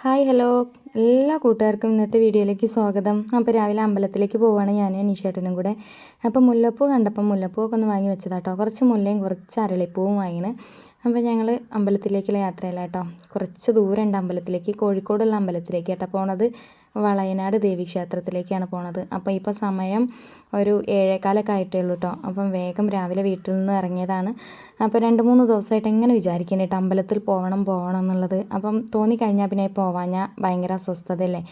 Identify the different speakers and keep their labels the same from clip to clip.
Speaker 1: Hi hello എല്ലാ കൂട്ടുകാർക്കും ഇന്നത്തെ വീഡിയോയിലേക്ക് സ്വാഗതം. അപ്പോൾ രാവിലെ അമ്പലത്തിലേക്ക് പോവുകയാണ് ഞാൻ നിഷേട്ടനും കൂടെ. അപ്പോൾ മുല്ലപ്പൂ കണ്ടപ്പോൾ മുല്ലപ്പൂവൊക്കെ ഒന്ന് വാങ്ങി വെച്ചതാട്ടോ. കുറച്ച് മുല്ലയും കുറച്ച് അരളിപ്പൂവും വാങ്ങിന്. അപ്പോൾ ഞങ്ങൾ അമ്പലത്തിലേക്കുള്ള യാത്രയല്ല കേട്ടോ. കുറച്ച് ദൂരമുണ്ട് അമ്പലത്തിലേക്ക്, കോഴിക്കോടുള്ള അമ്പലത്തിലേക്ക് കേട്ടോ പോണത്. വളയനാട് ദേവീക്ഷേത്രത്തിലേക്കാണ് പോണത്. അപ്പോൾ ഇപ്പോൾ സമയം ഒരു 7:15 ആയിട്ടേ ഉള്ളൂ കേട്ടോ. അപ്പം വേഗം രാവിലെ വീട്ടിൽ നിന്ന് ഇറങ്ങിയതാണ്. അപ്പോൾ 2-3 ദിവസമായിട്ട് എങ്ങനെ വിചാരിക്കുന്നത് കേട്ടോ അമ്പലത്തിൽ പോകണം എന്നുള്ളത്. അപ്പം തോന്നിക്കഴിഞ്ഞാൽ പിന്നെ പോവാഞ്ഞാൽ ഭയങ്കര അസ്വസ്ഥതയല്ലേ.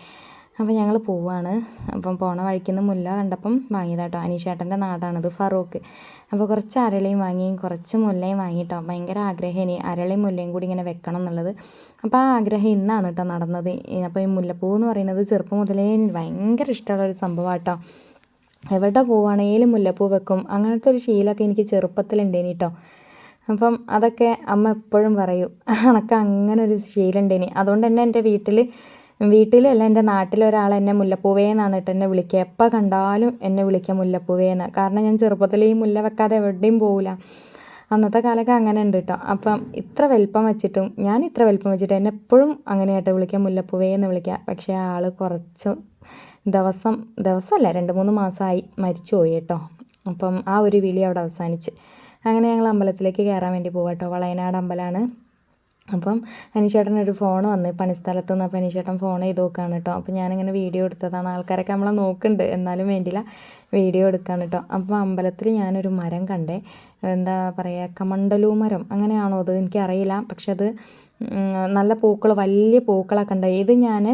Speaker 1: അപ്പോൾ ഞങ്ങൾ പോവാണ്. അപ്പം പോണ വഴിക്കുന്ന മുല്ല കണ്ടപ്പം വാങ്ങിയതാട്ടോ. അനീഷേട്ടൻ്റെ നാടാണത്, ഫറൂഖ്. അപ്പോൾ കുറച്ച് അരളിയും വാങ്ങി, കുറച്ച് മുല്ലയും വാങ്ങിയിട്ടോ. ഭയങ്കര ആഗ്രഹം ഇനി അരളിയും മുല്ലയും കൂടി ഇങ്ങനെ വെക്കണം എന്നുള്ളത്. അപ്പോൾ ആ ആഗ്രഹം ഇന്നാണ് കേട്ടോ നടന്നത്. അപ്പോൾ ഈ മുല്ലപ്പൂ എന്ന് പറയുന്നത് ചെറുപ്പം മുതലേ ഭയങ്കര ഇഷ്ടമുള്ളൊരു സംഭവം കേട്ടോ. എവിടെ പോവുകയാണെങ്കിലും മുല്ലപ്പൂ വെക്കും. അങ്ങനത്തെ ഒരു ശീലമൊക്കെ എനിക്ക് ചെറുപ്പത്തിലുണ്ടേനി കേട്ടോ. അപ്പം അതൊക്കെ അമ്മ എപ്പോഴും പറയും, അനക്ക് അങ്ങനെ ഒരു ശീലം ഉണ്ടേനി. അതുകൊണ്ട് തന്നെ എൻ്റെ വീട്ടിലല്ല എൻ്റെ നാട്ടിലൊരാൾ എന്നെ മുല്ലപ്പൂവേ എന്നാണ് കേട്ടോ എന്നെ വിളിക്കുക. എപ്പോൾ കണ്ടാലും എന്നെ വിളിക്കുക മുല്ലപ്പൂവേന്ന്. കാരണം ഞാൻ ചെറുപ്പത്തിൽ ഈ മുല്ല വെക്കാതെ എവിടെയും പോവില്ല. അന്നത്തെ കാലമൊക്കെ അങ്ങനെ ഉണ്ട് കേട്ടോ. അപ്പം ഇത്ര വലിപ്പം വെച്ചിട്ടും എന്നെ എപ്പോഴും അങ്ങനെയായിട്ട് വിളിക്കുക, മുല്ലപ്പൂവേ എന്ന് വിളിക്കുക. പക്ഷേ ആൾ കുറച്ച് ദിവസമല്ല 2-3 മാസമായി മരിച്ചു പോയി കേട്ടോ. അപ്പം ആ ഒരു വിളി അവിടെ അവസാനിച്ച്. അങ്ങനെ ഞങ്ങൾ അമ്പലത്തിലേക്ക് കയറാൻ വേണ്ടി പോകാം കേട്ടോ. വളയനാട് അമ്പലമാണ്. അപ്പം അനീഷേട്ടനൊരു ഫോൺ വന്ന് പണിസ്ഥലത്ത് നിന്ന്. അപ്പോൾ അനീഷേട്ടൻ ഫോൺ ചെയ്ത് നോക്കുകയാണ് കേട്ടോ. അപ്പോൾ ഞാനിങ്ങനെ വീഡിയോ എടുത്തതാണ്. ആൾക്കാരൊക്കെ നമ്മളെ നോക്കുന്നുണ്ട്, എന്നാലും വേണ്ടിയില്ല, വീഡിയോ എടുക്കുകയാണ് കേട്ടോ. അപ്പോൾ അമ്പലത്തിൽ ഞാനൊരു മരം കണ്ടേ. എന്താ പറയുക, കമണ്ടലൂ മരം അങ്ങനെയാണോ അത് എനിക്കറിയില്ല. പക്ഷെ അത് നല്ല പൂക്കൾ, വലിയ പൂക്കളൊക്കെ ഉണ്ട്. ഇത് ഞാൻ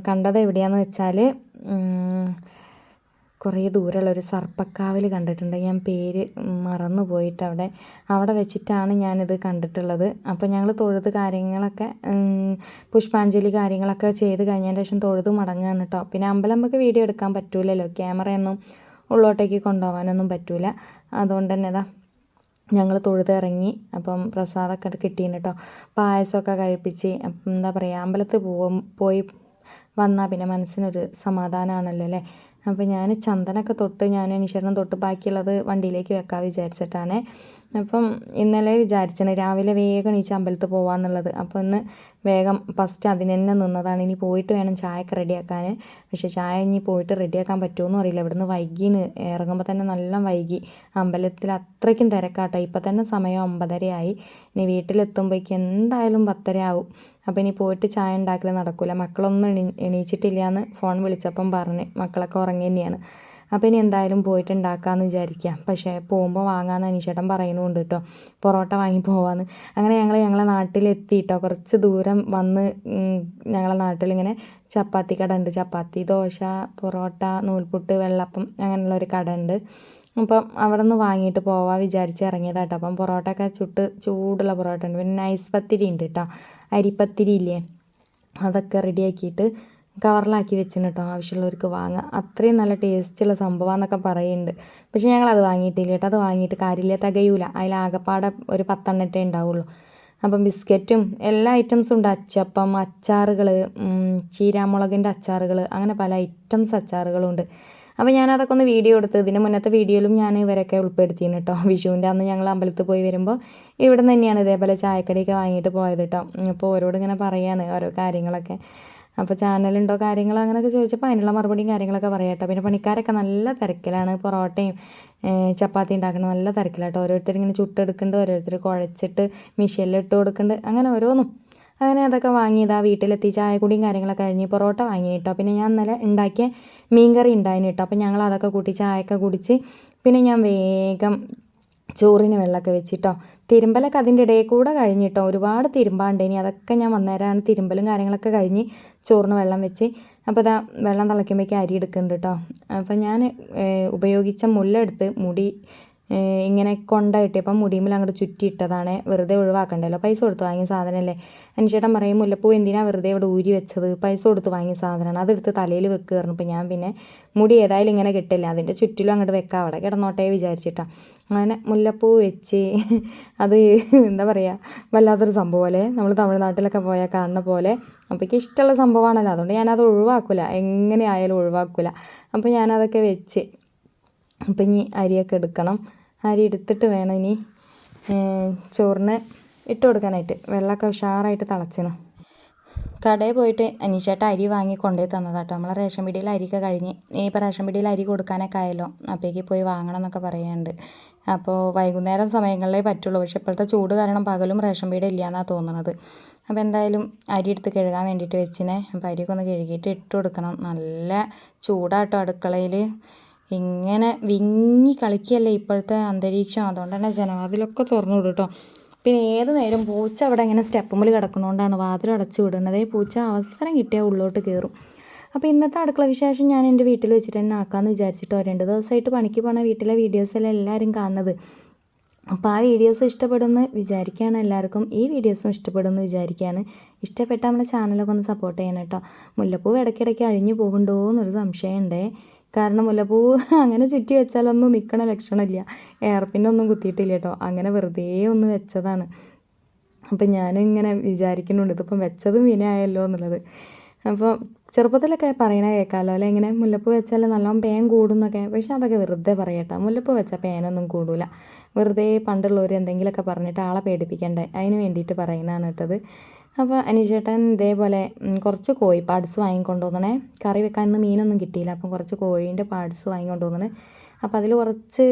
Speaker 1: കണ്ടത് എവിടെയാണെന്ന് വെച്ചാൽ കുറേ ദൂരമുള്ളൊരു സർപ്പക്കാവിൽ കണ്ടിട്ടുണ്ട്. ഞാൻ പേര് മറന്നു പോയിട്ട് അവിടെ വെച്ചിട്ടാണ് ഞാനിത് കണ്ടിട്ടുള്ളത്. അപ്പോൾ ഞങ്ങൾ തൊഴുത് കാര്യങ്ങളൊക്കെ പുഷ്പാഞ്ജലി കാര്യങ്ങളൊക്കെ ചെയ്ത് കഴിഞ്ഞതിന് ശേഷം തൊഴുത് മടങ്ങുകയാണ് കേട്ടോ. പിന്നെ അമ്പലം നമുക്ക് വീഡിയോ എടുക്കാൻ പറ്റൂലല്ലോ, ക്യാമറയൊന്നും ഉള്ളോട്ടേക്ക് കൊണ്ടുപോകാനൊന്നും പറ്റൂല. അതുകൊണ്ട് തന്നെ ഞങ്ങൾ തൊഴുതിറങ്ങി. അപ്പം പ്രസാദമൊക്കെ കിട്ടീന് കേട്ടോ. പായസമൊക്കെ കഴിപ്പിച്ച് എന്താ പറയുക, അമ്പലത്തിൽ പോയി വന്നാൽ പിന്നെ മനസ്സിനൊരു സമാധാനമാണല്ലോ അല്ലേ. അപ്പോൾ ഞാൻ ചന്ദനമൊക്കെ തൊട്ട് ഞാൻ അനീഷേട്ടനും തൊട്ട് ബാക്കിയുള്ളത് വണ്ടിയിലേക്ക് വെക്കാൻ വിചാരിച്ചിട്ടാണ്. അപ്പം ഇന്നലെ വിചാരിച്ചാണ് രാവിലെ വേഗം എണീച്ച് അമ്പലത്തിൽ പോകാമെന്നുള്ളത്. അപ്പോൾ ഇന്ന് വേഗം ഫസ്റ്റ് അതിന് തന്നെ നിന്നതാണ്. ഇനി പോയിട്ട് വേണം ചായയൊക്കെ റെഡിയാക്കാൻ. പക്ഷേ ചായ ഇനി പോയിട്ട് റെഡിയാക്കാൻ പറ്റുമോയെന്നും അറിയില്ല. ഇവിടുന്ന് വൈകിന് ഇറങ്ങുമ്പോൾ തന്നെ നല്ല വൈകി. അമ്പലത്തിൽ അത്രയ്ക്കും തിരക്കാട്ടോ. ഇപ്പം തന്നെ സമയം 9:30 ആയി. ഇനി വീട്ടിലെത്തുമ്പോഴേക്കും എന്തായാലും 10:30 ആവും. അപ്പോൾ ഇനി പോയിട്ട് ചായ ഉണ്ടാക്കൽ നടക്കില്ല. മക്കളൊന്നും എണീച്ചിട്ടില്ല എന്ന് ഫോൺ വിളിച്ചപ്പം പറഞ്ഞ് മക്കളൊക്കെ ഉറങ്ങി തന്നെയാണ്. അപ്പോൾ ഇനി എന്തായാലും പോയിട്ട് ഉണ്ടാക്കാമെന്ന് വിചാരിക്കുക. പക്ഷേ പോകുമ്പോൾ വാങ്ങാമെന്ന് അനീഷേട്ടൻ പറയുന്നുണ്ട് കേട്ടോ, പൊറോട്ട വാങ്ങി പോവാന്ന്. അങ്ങനെ ഞങ്ങളെ നാട്ടിലെത്തി കേട്ടോ. കുറച്ച് ദൂരം വന്ന് ഞങ്ങളെ നാട്ടിലിങ്ങനെ ചപ്പാത്തി കട ഉണ്ട്. ചപ്പാത്തി, ദോശ, പൊറോട്ട, നൂൽപുട്ട്, വെള്ളപ്പം അങ്ങനെയുള്ളൊരു കട ഉണ്ട്. അപ്പം അവിടെ നിന്ന് വാങ്ങിയിട്ട് പോവാൻ വിചാരിച്ച് ഇറങ്ങിയതാട്ടോ. അപ്പം പൊറോട്ടയൊക്കെ ചൂടുള്ള പൊറോട്ട ഉണ്ട്. പിന്നെ നൈസ് പത്തിരി ഉണ്ട് കേട്ടോ, അരിപ്പത്തിരി ഇല്ലേ, അതൊക്കെ റെഡിയാക്കിയിട്ട് കവറിലാക്കി വെച്ചിന് കേട്ടോ. ആവശ്യമുള്ളവർക്ക് വാങ്ങാം. അത്രയും നല്ല ടേസ്റ്റുള്ള സംഭവമാണെന്നൊക്കെ പറയുന്നുണ്ട്. പക്ഷേ ഞങ്ങളത് വാങ്ങിയിട്ടില്ല കേട്ടോ. അത് വാങ്ങിയിട്ട് കാര്യമില്ല, തികയൂല. അതിലാകപ്പാടെ ഒരു 10 ഉണ്ടാവുള്ളൂ. അപ്പം ബിസ്ക്കറ്റും എല്ലാ ഐറ്റംസും ഉണ്ട്. അച്ചപ്പം, അച്ചാറുകൾ, ചീരാമുളകിൻ്റെ അച്ചാറുകൾ, അങ്ങനെ പല ഐറ്റംസ് അച്ചാറുകളും ഉണ്ട്. അപ്പോൾ ഞാനതൊക്കെ ഒന്ന് വീഡിയോ എടുത്ത് ഇതിന് മുന്നത്തെ വീഡിയോയിലും ഞാൻ ഇവരൊക്കെ ഉൾപ്പെടുത്തിയിരുന്നു കേട്ടോ. വിഷുവിൻ്റെ അന്ന് ഞങ്ങൾ അമ്പലത്തിൽ പോയി വരുമ്പോൾ ഇവിടെ നിന്ന് തന്നെയാണ് ഇതേപോലെ ചായക്കടിയൊക്കെ വാങ്ങിയിട്ട് പോയത് കേട്ടോ. അപ്പോൾ ഓരോട് ഇങ്ങനെ പറയാണ് ഓരോ കാര്യങ്ങളൊക്കെ. അപ്പോൾ ചാനലുണ്ടോ കാര്യങ്ങൾ അങ്ങനെയൊക്കെ ചോദിച്ചപ്പോൾ അതിനുള്ള മറുപടിയും കാര്യങ്ങളൊക്കെ പറയാം കേട്ടോ. പിന്നെ പണിക്കാരൊക്കെ നല്ല തിരക്കിലാണ്. പൊറോട്ടയും ചപ്പാത്തി ഉണ്ടാക്കണം, നല്ല തിരക്കിലാട്ടോ. ഓരോരുത്തർ ഇങ്ങനെ ചുട്ടെടുക്കുന്നുണ്ട്, ഓരോരുത്തർ കുഴച്ചിട്ട് മിഷ്യനിലിട്ട് കൊടുക്കുന്നുണ്ട്, അങ്ങനെ ഓരോന്നും. അങ്ങനെ അതൊക്കെ വാങ്ങിയതാ വീട്ടിലെത്തി ചായ കുടിയും കാര്യങ്ങളൊക്കെ കഴിഞ്ഞ് പൊറോട്ട വാങ്ങി കേട്ടോ. പിന്നെ ഞാൻ ഇന്നലെ ഉണ്ടാക്കിയ മീൻകറി ഉണ്ടായിന് കേട്ടോ. അപ്പോൾ ഞങ്ങൾ അതൊക്കെ കൂട്ടി ചായയൊക്കെ കുടിച്ച് പിന്നെ ഞാൻ വേഗം ചോറിന് വെള്ളമൊക്കെ വെച്ചിട്ടോ. തിരുമ്പലൊക്കെ അതിൻ്റെ ഇടയിൽ കൂടെ കഴിഞ്ഞിട്ടോ. ഒരുപാട് തിരുമ്പാണ്ടേനി, അതൊക്കെ ഞാൻ വന്നേരമാണ് തിരുമ്പലും കാര്യങ്ങളൊക്കെ കഴിഞ്ഞ് ചോറിന് വെള്ളം വെച്ച്. അപ്പോൾ വെള്ളം തിളയ്ക്കുമ്പോഴേക്കും അരി എടുക്കുന്നുണ്ട് കേട്ടോ. അപ്പോൾ ഞാൻ ഉപയോഗിച്ച മുല്ല എടുത്ത് മുടി ഇങ്ങനെ കൊണ്ട കിട്ടിയപ്പം മുടിയുമ്പോൾ അങ്ങോട്ട് ചുറ്റിയിട്ടതാണ്. വെറുതെ ഒഴിവാക്കണ്ടല്ലോ, പൈസ കൊടുത്ത് വാങ്ങിയ സാധനമല്ലേ. അനീഷേട്ടൻ പറയും മുല്ലപ്പൂ എന്തിനാണ് വെറുതെ ഇവിടെ ഊരി വെച്ചത്, പൈസ കൊടുത്ത് വാങ്ങിയ സാധനമാണ്, അതെടുത്ത് തലയിൽ വെക്കുക പറഞ്ഞപ്പോൾ ഞാൻ പിന്നെ മുടി ഏതായാലും ഇങ്ങനെ കിട്ടില്ല, അതിൻ്റെ ചുറ്റിലും അങ്ങോട്ട് വെക്കാം, അവിടെ കിടന്നോട്ടേ വിചാരിച്ചിട്ടാണ്. അങ്ങനെ മുല്ലപ്പൂ വെച്ച് അത് എന്താ പറയുക, വല്ലാത്തൊരു സംഭവം അല്ലേ, നമ്മൾ തമിഴ്നാട്ടിലൊക്കെ പോയാൽ കാണുന്ന പോലെ. അപ്പോൾ എനിക്ക് ഇഷ്ടമുള്ള സംഭവമാണല്ലോ, അതുകൊണ്ട് ഞാനത് ഒഴിവാക്കില്ല, എങ്ങനെ ആയാലും ഒഴിവാക്കില്ല. അപ്പോൾ ഞാനതൊക്കെ വെച്ച് അപ്പം ഇനി അരിയൊക്കെ എടുക്കണം. അരി എടുത്തിട്ട് വേണം ഇനി ചോറിന് ഇട്ട് കൊടുക്കാനായിട്ട്. വെള്ളമൊക്കെ ഉഷാറായിട്ട് തിളച്ചിന്. കടയിൽ പോയിട്ട് അനീഷേട്ടൻ അരി വാങ്ങി കൊണ്ടുപോയി തന്നതാട്ടോ. നമ്മളെ റേഷൻ പീടികയിൽ അരിയൊക്കെ കഴിഞ്ഞ് ഇനിയിപ്പോൾ റേഷൻ പീടികയിൽ അരി കൊടുക്കാനൊക്കെ ആയല്ലോ, അപ്പോഴേക്ക് പോയി വാങ്ങണം എന്നൊക്കെ പറയാനുണ്ട്. അപ്പോൾ വൈകുന്നേരം സമയങ്ങളിലേ പറ്റുള്ളൂ, പക്ഷേ ഇപ്പോഴത്തെ ചൂട് കാരണം പകലും റേഷൻ പീടിക ഇല്ലയെന്നാണ് തോന്നുന്നത്. അപ്പോൾ എന്തായാലും അരി എടുത്ത് കഴുകാൻ വേണ്ടിയിട്ട് വെച്ചിനെ. അപ്പോൾ അരിയൊക്കെ ഒന്ന് കഴുകിയിട്ട് ഇട്ട് കൊടുക്കണം. നല്ല ചൂടാട്ടോ അടുക്കളയിൽ, ഇങ്ങനെ വിങ്ങി കളിക്കുകയല്ലേ ഇപ്പോഴത്തെ അന്തരീക്ഷം. അതുകൊണ്ട് തന്നെ ജനവാതിലൊക്കെ തുറന്നു വിടും കേട്ടോ. പിന്നെ ഏത് നേരം പൂച്ച അവിടെ ഇങ്ങനെ സ്റ്റെപ്പുമ്പിൽ കിടക്കുന്നതുകൊണ്ടാണ് വാതിൽ അടച്ചു വിടുന്നത്. പൂച്ച അവസരം കിട്ടിയാൽ ഉള്ളോട്ട് കയറും. അപ്പോൾ ഇന്നത്തെ അടുക്കള വിശേഷം ഞാൻ എൻ്റെ വീട്ടിൽ വെച്ചിട്ട് തന്നെ ആക്കാമെന്ന് വിചാരിച്ചിട്ടോ. 2 ദിവസമായിട്ട് പണിക്ക് പോണ വീട്ടിലെ വീഡിയോസെല്ലാം എല്ലാവരും കാണുന്നത്. അപ്പോൾ ആ വീഡിയോസ് ഇഷ്ടപ്പെടുമെന്ന് വിചാരിക്കുകയാണ് എല്ലാവർക്കും. ഈ വീഡിയോസും ഇഷ്ടപ്പെടുമെന്ന് വിചാരിക്കുകയാണ്. ഇഷ്ടപ്പെട്ട നമ്മുടെ ചാനലൊക്കെ ഒന്ന് സപ്പോർട്ട് ചെയ്യണം കേട്ടോ. മുല്ലപ്പൂ ഇടയ്ക്കിടയ്ക്ക് അഴിഞ്ഞു പോകുന്നുണ്ടോ എന്നൊരു സംശയമുണ്ടേ. കാരണം മുല്ലപ്പൂ അങ്ങനെ ചുറ്റി വെച്ചാലൊന്നും നിൽക്കണ ലക്ഷണമില്ല. എയർപിന്നൊന്നും കുത്തിയിട്ടില്ല കേട്ടോ, അങ്ങനെ വെറുതെ ഒന്ന് വെച്ചതാണ്. അപ്പം ഞാനിങ്ങനെ വിചാരിക്കുന്നുണ്ട് ഇതിപ്പം വെച്ചതും വിനയായല്ലോ എന്നുള്ളത്. അപ്പോൾ ചെറുപ്പത്തിലൊക്കെ പറയണ കേൾക്കാമല്ലോ അല്ലെ, ഇങ്ങനെ മുല്ലപ്പൂ വെച്ചാൽ നല്ലോണം പേൻ കൂടും എന്നൊക്കെ. പക്ഷെ അതൊക്കെ വെറുതെ പറയട്ടോ. മുല്ലപ്പൂ വെച്ചാൽ പേനൊന്നും കൂടില്ല. വെറുതെ പണ്ടുള്ളവർ എന്തെങ്കിലുമൊക്കെ പറഞ്ഞിട്ട് ആളെ പേടിപ്പിക്കണ്ടേ, അതിന് വേണ്ടിയിട്ട് പറയുന്നതാണ് കേട്ടത്. അപ്പോൾ അനീഷേട്ടൻ ഇതേപോലെ കുറച്ച് കോഴി പാർട്സ് വാങ്ങിക്കൊണ്ടുവന്നണേ. കറി വെക്കാൻ ഇന്ന് മീനൊന്നും കിട്ടിയില്ല, അപ്പം കുറച്ച് കോഴീൻ്റെ പാർട്സ് വാങ്ങിക്കൊണ്ടുവന്നണ്. അപ്പോൾ അതിൽ കുറച്ച്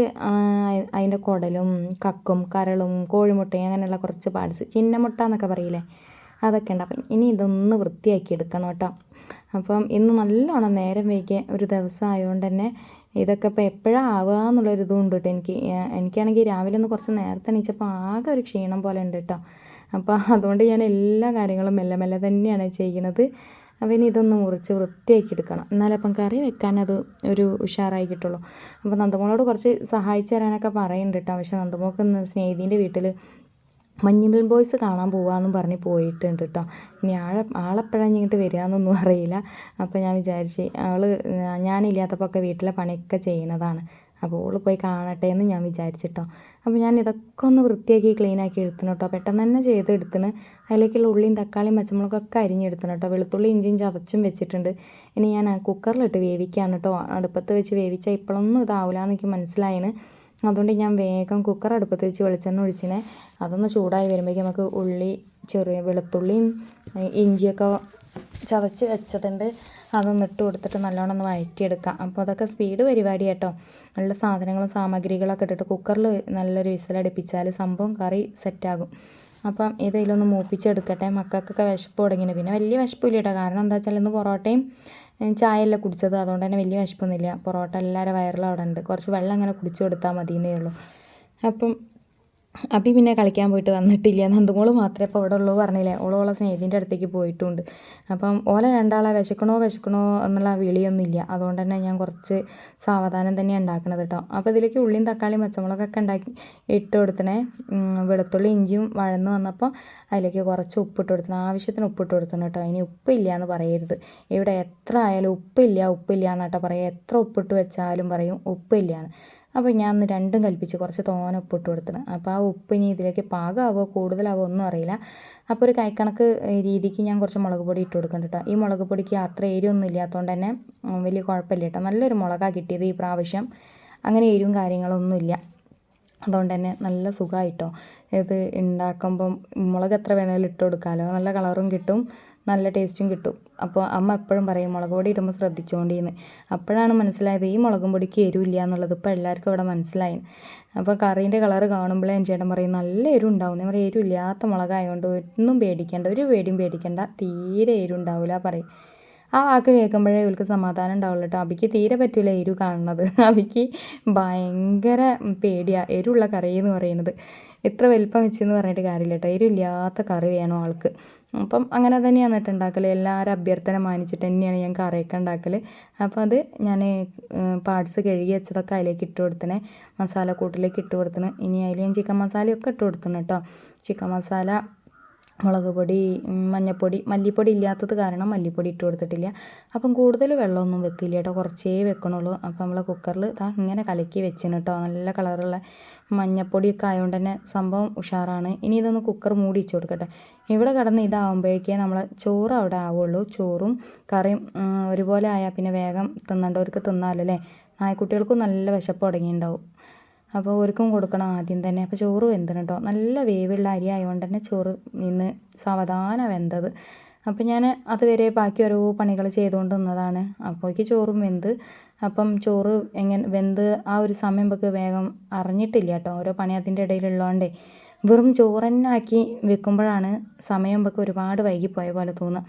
Speaker 1: അതിൻ്റെ കുടലും കക്കും കരളും കോഴിമുട്ടയും അങ്ങനെയുള്ള കുറച്ച് പാർട്സ്, ചിന്നമുട്ട എന്നൊക്കെ പറയില്ലേ, അതൊക്കെ ഉണ്ട്. അപ്പം ഇനി ഇതൊന്ന് വൃത്തിയാക്കി എടുക്കണം കേട്ടോ. അപ്പം ഇന്ന് നല്ലോണം നേരം വൈകിയ ഒരു ദിവസം ആയതുകൊണ്ട് തന്നെ ഇതൊക്കെ ഇപ്പോൾ എപ്പോഴാണ് ആവുക എന്നുള്ളൊരിതും ഉണ്ട് കേട്ടോ. എനിക്കാണെങ്കിൽ രാവിലെ ഒന്ന് കുറച്ച് നേരത്തെ എണീച്ചപ്പോൾ ആകെ ഒരു ക്ഷീണം പോലെ ഉണ്ട് കേട്ടോ. അപ്പോൾ അതുകൊണ്ട് ഞാൻ എല്ലാ കാര്യങ്ങളും മെല്ലെ മെല്ലെ തന്നെയാണ് ചെയ്യുന്നത്. അപ്പോൾ ഇനി ഇതൊന്ന് മുറിച്ച് വൃത്തിയാക്കി എടുക്കണം, എന്നാലേ അപ്പം കറി വെക്കാൻ അത് ഒരു ഉഷാറായി കിട്ടുള്ളൂ. അപ്പോൾ നന്ദമോളോട് കുറച്ച് സഹായിച്ചു തരാനൊക്കെ പറയുന്നുണ്ട് കേട്ടോ. പക്ഷേ നന്ദമോൾക്ക് ഇന്ന് സ്നേഹിതീൻ്റെ വീട്ടിൽ മഞ്ഞുമൽ ബോയ്സ് കാണാൻ പോകാമെന്നും പറഞ്ഞ് പോയിട്ടുണ്ട് കേട്ടോ. ഇനി ആളെപ്പോഴാണ് ഇങ്ങോട്ട് വരിക എന്നൊന്നും അറിയില്ല. അപ്പോൾ ഞാൻ വിചാരിച്ച് ഞാനില്ലാത്തപ്പോൾ ഒക്കെ വീട്ടിലെ പണിയൊക്കെ ചെയ്യുന്നതാണ്, അപ്പോൾ ഓൾ പോയി കാണട്ടെ എന്ന് ഞാൻ വിചാരിച്ചിട്ടോ. അപ്പോൾ ഞാൻ ഇതൊക്കെ ഒന്ന് വൃത്തിയാക്കി ക്ലീനാക്കി എടുത്തിന് കേട്ടോ. പെട്ടെന്ന് തന്നെ ചെയ്തെടുത്തിന്. അതിലേക്കുള്ള ഉള്ളിയും തക്കാളിയും പച്ചമുളകൊക്കെ അരിഞ്ഞെടുത്തിന് കേട്ടോ. വെളുത്തുള്ളി ഇഞ്ചിയും ചതച്ചും വെച്ചിട്ടുണ്ട്. ഇനി ഞാൻ കുക്കറിലിട്ട് വേവിക്കുകയാണ് കേട്ടോ. അടുപ്പത്ത് വെച്ച് വേവിച്ചാൽ ഇപ്പോഴൊന്നും ഇതാവില്ല എന്ന് എനിക്ക് മനസ്സിലായിന്. അതുകൊണ്ട് ഞാൻ വേഗം കുക്കർ അടുപ്പത്ത് വെച്ച് വെളിച്ചെണ്ണ ഒഴിച്ചിനെ. അതൊന്ന് ചൂടായി വരുമ്പോഴേക്കും നമുക്ക് ഉള്ളി ചെറിയ വെളുത്തുള്ളിയും ഇഞ്ചിയൊക്കെ ചതച്ച് വെച്ചതുണ്ട്, അതൊന്ന് ഇട്ട് കൊടുത്തിട്ട് നല്ലോണം ഒന്ന് വഴറ്റിയെടുക്കാം. അപ്പോൾ അതൊക്കെ സ്പീഡ് പരിപാടി കേട്ടോ. നല്ല സാധനങ്ങളും സാമഗ്രികളൊക്കെ ഇട്ടിട്ട് കുക്കറിൽ നല്ലൊരു വിസിലടുപ്പിച്ചാൽ സംഭവം കറി സെറ്റാകും. അപ്പം ഇതിലൊന്ന് മൂപ്പിച്ചെടുക്കട്ടെ. മക്കൾക്കൊക്കെ വിശപ്പ് തുടങ്ങിയത്. പിന്നെ വലിയ വിശപ്പില്ല കേട്ടോ, കാരണം എന്താ വെച്ചാൽ ഇന്ന് പൊറോട്ടയും ചായയല്ല കുടിച്ചത്, അതുകൊണ്ട് തന്നെ വലിയ വിശപ്പൊന്നുമില്ല. പൊറോട്ട എല്ലാവരും വയറിലും അവിടെ ഉണ്ട്. കുറച്ച് വെള്ളം ഇങ്ങനെ കുടിച്ചു കൊടുത്താൽ മതിയെന്നേ ഉള്ളൂ. അപ്പം അപ്പി പിന്നെ കളിക്കാൻ പോയിട്ട് വന്നിട്ടില്ല. നന്ദമോള് മാത്രമേ ഇപ്പോൾ ഇവിടെ ഉള്ളൂ പറഞ്ഞില്ലേ. ഓളോളെ സ്നേഹിതൻ്റെ അടുത്തേക്ക് പോയിട്ടുണ്ട്. അപ്പം ഓലെ രണ്ടാളെ വിശക്കണോ എന്നുള്ള വിളിയൊന്നുമില്ല. അതുകൊണ്ട് തന്നെ ഞാൻ കുറച്ച് സാവധാനം തന്നെ ഉണ്ടാക്കണത് കേട്ടോ. അപ്പോൾ ഇതിലേക്ക് ഉള്ളിയും തക്കാളിയും പച്ചമുളകൊക്കെ ഇട്ട് കൊടുത്തണേ. വെളുത്തുള്ളി ഇഞ്ചിയും വഴന്ന് വന്നപ്പോൾ അതിലേക്ക് കുറച്ച് ഉപ്പിട്ട് കൊടുത്തണം. ആവശ്യത്തിന് ഉപ്പിട്ട് കൊടുത്തണം കേട്ടോ. ഇനി ഉപ്പില്ല എന്ന് പറയരുത്. ഇവിടെ എത്ര ആയാലും ഉപ്പില്ല എന്നാട്ടോ പറയുക. എത്ര ഉപ്പിട്ട് വെച്ചാലും പറയും ഉപ്പില്ല. അപ്പോൾ ഞാൻ ഒന്ന് രണ്ടും കൽപ്പിച്ച് കുറച്ച് തോനെ ഉപ്പിട്ട് കൊടുത്തത്. അപ്പോൾ ആ ഉപ്പ് ഇനി ഇതിലേക്ക് പാകമാവോ കൂടുതലാവോ ഒന്നും അറിയില്ല. അപ്പോൾ ഒരു കൈക്കണക്ക് രീതിക്ക് ഞാൻ കുറച്ച് മുളക് പൊടി ഇട്ട് കൊടുക്കുന്നുണ്ട് കേട്ടോ. ഈ മുളക് പൊടിക്ക് അത്ര എരിവൊന്നും ഇല്ലാത്തതുകൊണ്ട് തന്നെ വലിയ കുഴപ്പമില്ല കേട്ടോ. നല്ലൊരു മുളകാണ് കിട്ടിയത് ഈ പ്രാവശ്യം. അങ്ങനെ എരിവും കാര്യങ്ങളൊന്നുമില്ല. അതുകൊണ്ട് തന്നെ നല്ല സുഖമായിട്ടോ ഇത് ഉണ്ടാക്കുമ്പം. മുളക് എത്ര വേണമെങ്കിലും ഇട്ട് കൊടുക്കാമല്ലോ, നല്ല കളറും കിട്ടും, നല്ല ടേസ്റ്റും കിട്ടും. അപ്പോൾ അമ്മ എപ്പോഴും പറയും മുളക് പൊടി ഇടുമ്പോൾ ശ്രദ്ധിച്ചുകൊണ്ടിന്ന്. അപ്പോഴാണ് മനസ്സിലായത് ഈ മുളകും പൊടിക്ക് എരിവില്ല എന്നുള്ളത്. ഇപ്പോൾ എല്ലാവർക്കും ഇവിടെ മനസ്സിലായി. അപ്പോൾ കറീൻ്റെ കളറ് കാണുമ്പോഴേ എൻ്റെ ചേട്ടൻ പറയും നല്ല എരിവുണ്ടാവും. ഞാൻ പറയും എരിവില്ലാത്ത മുളകായതുകൊണ്ട് ഒന്നും പേടിക്കേണ്ട, ഒരു പേടിയും പേടിക്കേണ്ട, തീരെ എരിവുണ്ടാവില്ല പറയും. ആ വാക്ക് കേൾക്കുമ്പോഴേ ഇവൾക്ക് സമാധാനം ഉണ്ടാവുള്ളൂ കേട്ടോ. അബിക്ക് തീരെ പറ്റില്ല എരിവ് കാണുന്നത്. അബിക്ക് ഭയങ്കര പേടിയാണ് എരിവുള്ള കറി എന്ന് പറയുന്നത്. ഇത്ര വലിപ്പം വെച്ചെന്ന് പറഞ്ഞിട്ട് കാര്യമില്ല കേട്ടോ. എരിവില്ലാത്ത കറി വേണം ആൾക്ക്. അപ്പം അങ്ങനെ തന്നെയാണ് കേട്ടോ ഉണ്ടാക്കൽ. എല്ലാവരും അഭ്യർത്ഥന മാനിച്ചിട്ട് തന്നെയാണ് ഞാൻ കറിയൊക്കെ ഉണ്ടാക്കൽ. അപ്പോൾ അത് ഞാൻ പാർട്സ് കഴുകി വെച്ചതൊക്കെ അതിലേക്ക് ഇട്ട് കൊടുത്തണേ. മസാലക്കൂട്ടിലേക്ക് ഇട്ട് കൊടുത്തണ്. ഇനി അതിൽ ഞാൻ ചിക്കൻ മസാലയൊക്കെ ഇട്ട് കൊടുത്തണം കേട്ടോ. ചിക്കൻ മസാല, മുളക് പൊടി, മഞ്ഞൾപ്പൊടി, മല്ലിപ്പൊടി ഇല്ലാത്തത് കാരണം മല്ലിപ്പൊടി ഇട്ട് കൊടുത്തിട്ടില്ല. അപ്പം കൂടുതൽ വെള്ളമൊന്നും വെക്കില്ല കേട്ടോ, കുറച്ചേ വെക്കണുള്ളൂ. അപ്പം നമ്മൾ കുക്കറിൽ ഇങ്ങനെ കലക്കി വെച്ചിന് കേട്ടോ. നല്ല കളറുള്ള മഞ്ഞൾപ്പൊടിയൊക്കെ ആയതുകൊണ്ട് തന്നെ സംഭവം ഉഷാറാണ്. ഇനി ഇതൊന്ന് കുക്കർ മൂടി വെച്ച് കൊടുക്കട്ടെ. ഇവിടെ കിടന്ന് ഇതാവുമ്പോഴേക്കേ നമ്മൾ ചോറ് അവിടെ ആവുള്ളൂ. ചോറും കറിയും ഒരുപോലെ ആയാൽ പിന്നെ വേഗം തിന്നേണ്ടവർക്ക് തിന്നാമല്ലോ അല്ലേ. നായ്ക്കുട്ടികൾക്കും നല്ല വിശപ്പ് തുടങ്ങിയിട്ടുണ്ടാവും. അപ്പോൾ അവർക്കും കൊടുക്കണം ആദ്യം തന്നെ. അപ്പോൾ ചോറ് വെന്തണം കേട്ടോ. നല്ല വേവുള്ള അരി ആയതുകൊണ്ട് തന്നെ ചോറ് നിന്ന് സാവധാനം വെന്തത്. അപ്പം ഞാൻ അതുവരെ ബാക്കി ഓരോ പണികൾ ചെയ്തുകൊണ്ട് നിന്നതാണ്. അപ്പോഴേക്ക് ചോറും വെന്ത്. അപ്പം ചോറ് എങ്ങനെ വെന്ത് ആ ഒരു സമയം നമുക്ക് വേഗം അറിഞ്ഞിട്ടില്ല കേട്ടോ, ഓരോ പണി അതിൻ്റെ ഇടയിലുള്ളതുകൊണ്ടേ. വെറും ചോറ് തന്നെ ആക്കി വെക്കുമ്പോഴാണ് സമയം നമുക്ക് ഒരുപാട് വൈകിപ്പോയ പോലെ തോന്നുക.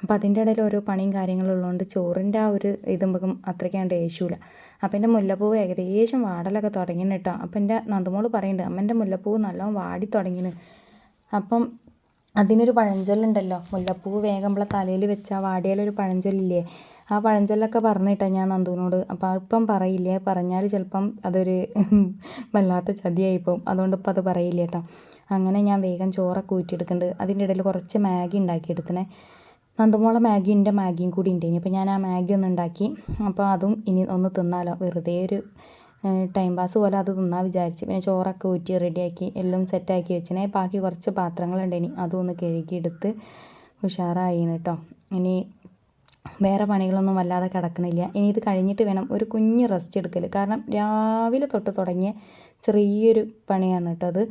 Speaker 1: അപ്പോൾ അതിൻ്റെ ഇടയിൽ ഓരോ പണിയും കാര്യങ്ങളും ഉള്ളതുകൊണ്ട് ചോറിൻ്റെ ആ ഒരു ഇത് നമുക്ക് അത്രയ്ക്കാണ്ട് ഏശൂല. അപ്പം എൻ്റെ മുല്ലപ്പൂവ് ഏകദേശം വാടലൊക്കെ തുടങ്ങിന് കേട്ടോ. അപ്പം എൻ്റെ നന്ദുമോള് പറയുന്നുണ്ട്, അമ്മൻ്റെ മുല്ലപ്പൂവ് നല്ലോണം വാടി തുടങ്ങിന്. അപ്പം അതിനൊരു പഴഞ്ചൊല്ലുണ്ടല്ലോ, മുല്ലപ്പൂവ് വേഗം നമ്മളെ തലയിൽ വെച്ചാൽ വാടിയാലൊരു പഴഞ്ചൊല്ലില്ലേ, ആ പഴഞ്ചൊല്ലൊക്കെ പറഞ്ഞിട്ടാ ഞാൻ നന്ദുവിനോട്. അപ്പോൾ ഇപ്പം പറയില്ലേ, പറഞ്ഞാൽ ചിലപ്പം അതൊരു വല്ലാത്ത ചതിയായിപ്പോവും, അതുകൊണ്ട് ഇപ്പം അത് പറയില്ല കേട്ടോ. അങ്ങനെ ഞാൻ വേഗം ചോറൊക്കെ ഊറ്റിയെടുക്കുന്നുണ്ട്. അതിൻ്റെ ഇടയിൽ കുറച്ച് മാഗി ഉണ്ടാക്കിയെടുക്കണേ. നന്ദുമോളെ മാഗി എൻ്റെ മാഗിയും കൂടി ഉണ്ടേനി. അപ്പോൾ ഞാൻ ആ മാഗി ഒന്ന് ഉണ്ടാക്കി. അപ്പോൾ അതും ഇനി ഒന്ന് തിന്നാലോ, വെറുതെ ഒരു ടൈം പാസ് പോലെ അത് തിന്നാൻ വിചാരിച്ച്. പിന്നെ ചോറൊക്കെ ഊറ്റി റെഡിയാക്കി എല്ലാം സെറ്റാക്കി വെച്ചിനെ. ബാക്കി കുറച്ച് പാത്രങ്ങളുണ്ടേനി, അതും ഒന്ന് കഴുകിയെടുത്ത് ഉഷാറായിന് കേട്ടോ. ഇനി വേറെ പണികളൊന്നും വല്ലാതെ കിടക്കണില്ല. ഇനി ഇത് കഴിഞ്ഞിട്ട് വേണം ഒരു കുഞ്ഞ് റെസ്റ്റ് എടുക്കൽ. കാരണം രാവിലെ തൊട്ട് തുടങ്ങിയ ചെറിയൊരു പണിയാണ് കേട്ടോ അത്.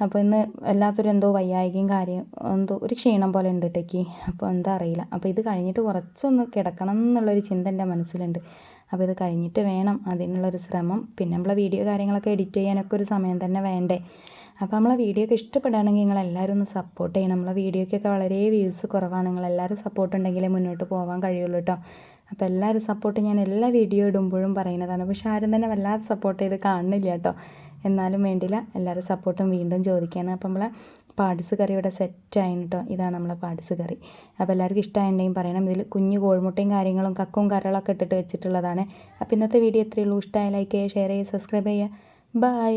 Speaker 1: അപ്പോൾ ഇന്ന് വല്ലാത്തൊരു എന്തോ വയ്യായികയും കാര്യം എന്തോ ഒരു ക്ഷീണം പോലെ ഉണ്ട് കേട്ടേക്ക്. അപ്പോൾ എന്താ അറിയില്ല. അപ്പോൾ ഇത് കഴിഞ്ഞിട്ട് കുറച്ചൊന്ന് കിടക്കണം എന്നുള്ളൊരു ചിന്ത എൻ്റെ മനസ്സിലുണ്ട്. അപ്പോൾ ഇത് കഴിഞ്ഞിട്ട് വേണം അതിനുള്ളൊരു ശ്രമം. പിന്നെ നമ്മളെ വീഡിയോ കാര്യങ്ങളൊക്കെ എഡിറ്റ് ചെയ്യാനൊക്കെ ഒരു സമയം തന്നെ വേണ്ടേ. അപ്പോൾ നമ്മളെ വീഡിയോ ഒക്കെ ഇഷ്ടപ്പെടുകയാണെങ്കിൽ നിങ്ങളെല്ലാവരും ഒന്ന് സപ്പോർട്ട് ചെയ്യണം. നമ്മളെ വീഡിയോയ്ക്കൊക്കെ വളരെ വ്യൂസ് കുറവാണ്. നിങ്ങളെല്ലാവരും സപ്പോർട്ട് ഉണ്ടെങ്കിലേ മുന്നോട്ട് പോകാൻ കഴിയുള്ളൂ കേട്ടോ. അപ്പോൾ എല്ലാവരും സപ്പോർട്ട് ഞാൻ എല്ലാ വീഡിയോ ഇടുമ്പോഴും പറയുന്നതാണ്. പക്ഷെ ആരും തന്നെ വല്ലാതെ സപ്പോർട്ട് ചെയ്ത് കാണുന്നില്ല കേട്ടോ. എന്നാലും വേണ്ടില്ല, എല്ലാവരും സപ്പോർട്ടും വീണ്ടും ചോദിക്കുകയാണ്. അപ്പോൾ നമ്മളെ പാടിസ് കറി ഇവിടെ സെറ്റായിന് കേട്ടോ. ഇതാണ് നമ്മളെ പാടിസ് കറി. അപ്പോൾ എല്ലാവർക്കും ഇഷ്ടമായിട്ടുണ്ടെങ്കിൽ പറയണം. ഇതിൽ കുഞ്ഞു കോഴിമുട്ടയും കാര്യങ്ങളും കക്കും കരളൊക്കെ ഇട്ടിട്ട് വെച്ചിട്ടുള്ളതാണ്. അപ്പോൾ ഇന്നത്തെ വീഡിയോ ഇത്രയേ ഉള്ളൂ. ഇഷ്ടമായ ലൈക്ക് ചെയ്യുക, ഷെയർ ചെയ്യുക, സബ്സ്ക്രൈബ് ചെയ്യുക. ബൈ.